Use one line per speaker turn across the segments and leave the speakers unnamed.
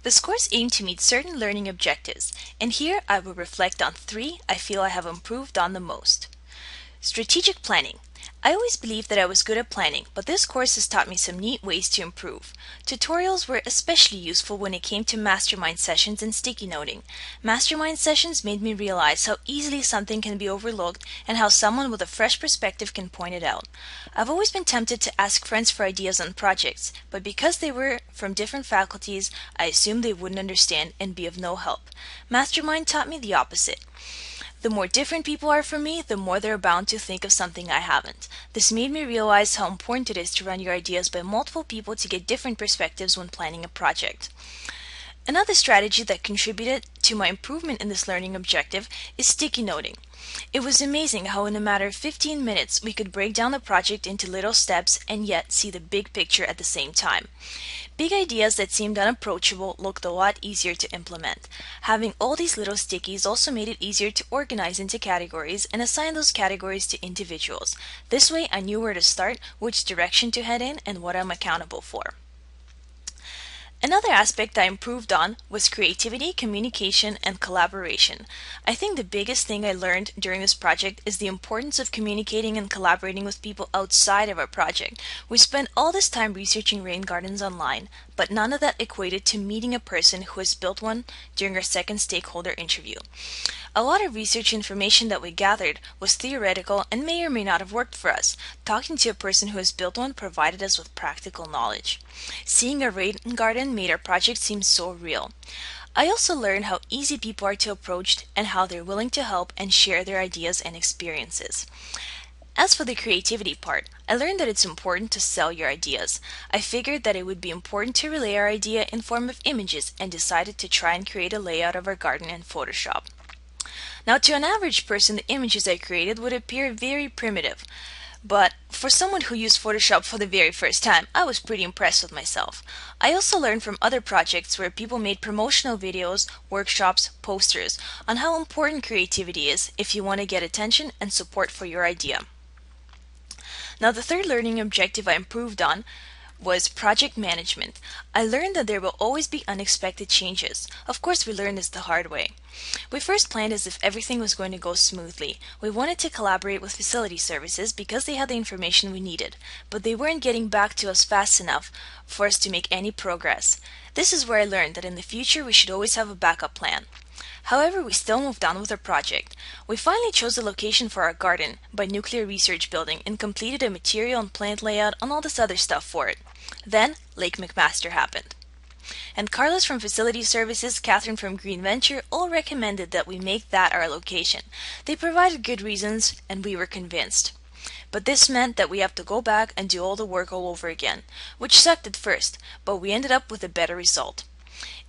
This course aimed to meet certain learning objectives, and here I will reflect on three I feel I have improved on the most. Strategic planning. I always believed that I was good at planning, but this course has taught me some neat ways to improve. Tutorials were especially useful when it came to mastermind sessions and sticky noting. Mastermind sessions made me realize how easily something can be overlooked and how someone with a fresh perspective can point it out. I've always been tempted to ask friends for ideas on projects, but because they were from different faculties, I assumed they wouldn't understand and be of no help. Mastermind taught me the opposite. The more different people are from me, the more they're bound to think of something I haven't. This made me realize how important it is to run your ideas by multiple people to get different perspectives when planning a project. Another strategy that contributed to my improvement in this learning objective is sticky noting. It was amazing how in a matter of 15 minutes we could break down the project into little steps and yet see the big picture at the same time. Big ideas that seemed unapproachable looked a lot easier to implement. Having all these little stickies also made it easier to organize into categories and assign those categories to individuals. This way I knew where to start, which direction to head in, and what I'm accountable for. Another aspect I improved on was creativity, communication, and collaboration. I think the biggest thing I learned during this project is the importance of communicating and collaborating with people outside of our project. We spent all this time researching rain gardens online, but none of that equated to meeting a person who has built one during our second stakeholder interview. A lot of research information that we gathered was theoretical and may or may not have worked for us. Talking to a person who has built one provided us with practical knowledge. Seeing a rain garden made our project seem so real. I also learned how easy people are to approach and how they're willing to help and share their ideas and experiences. As for the creativity part, I learned that it's important to sell your ideas. I figured that it would be important to relay our idea in form of images and decided to try and create a layout of our garden in Photoshop. Now, to an average person, the images I created would appear very primitive. But for someone who used Photoshop for the very first time, I was pretty impressed with myself. I also learned from other projects where people made promotional videos, workshops, posters on how important creativity is if you want to get attention and support for your idea. Now, the third learning objective I improved on was project management. I learned that there will always be unexpected changes. Of course, we learned this the hard way. We first planned as if everything was going to go smoothly. We wanted to collaborate with facility services because they had the information we needed, but they weren't getting back to us fast enough for us to make any progress. This is where I learned that in the future we should always have a backup plan. However, we still moved on with our project. We finally chose a location for our garden by Nuclear Research Building and completed a material and plant layout and all this other stuff for it. Then, Lake McMaster happened. And Carlos from Facility Services, Catherine from Green Venture all recommended that we make that our location. They provided good reasons and we were convinced. But this meant that we have to go back and do all the work all over again, which sucked at first, but we ended up with a better result.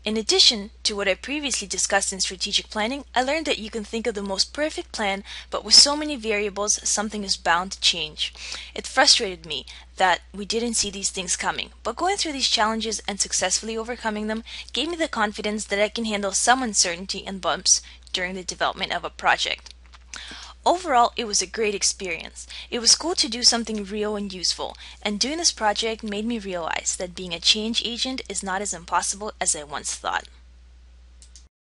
In addition to what I previously discussed in strategic planning, I learned that you can think of the most perfect plan, but with so many variables, something is bound to change. It frustrated me that we didn't see these things coming, but going through these challenges and successfully overcoming them gave me the confidence that I can handle some uncertainty and bumps during the development of a project. Overall, it was a great experience. It was cool to do something real and useful, and doing this project made me realize that being a change agent is not as impossible as I once thought.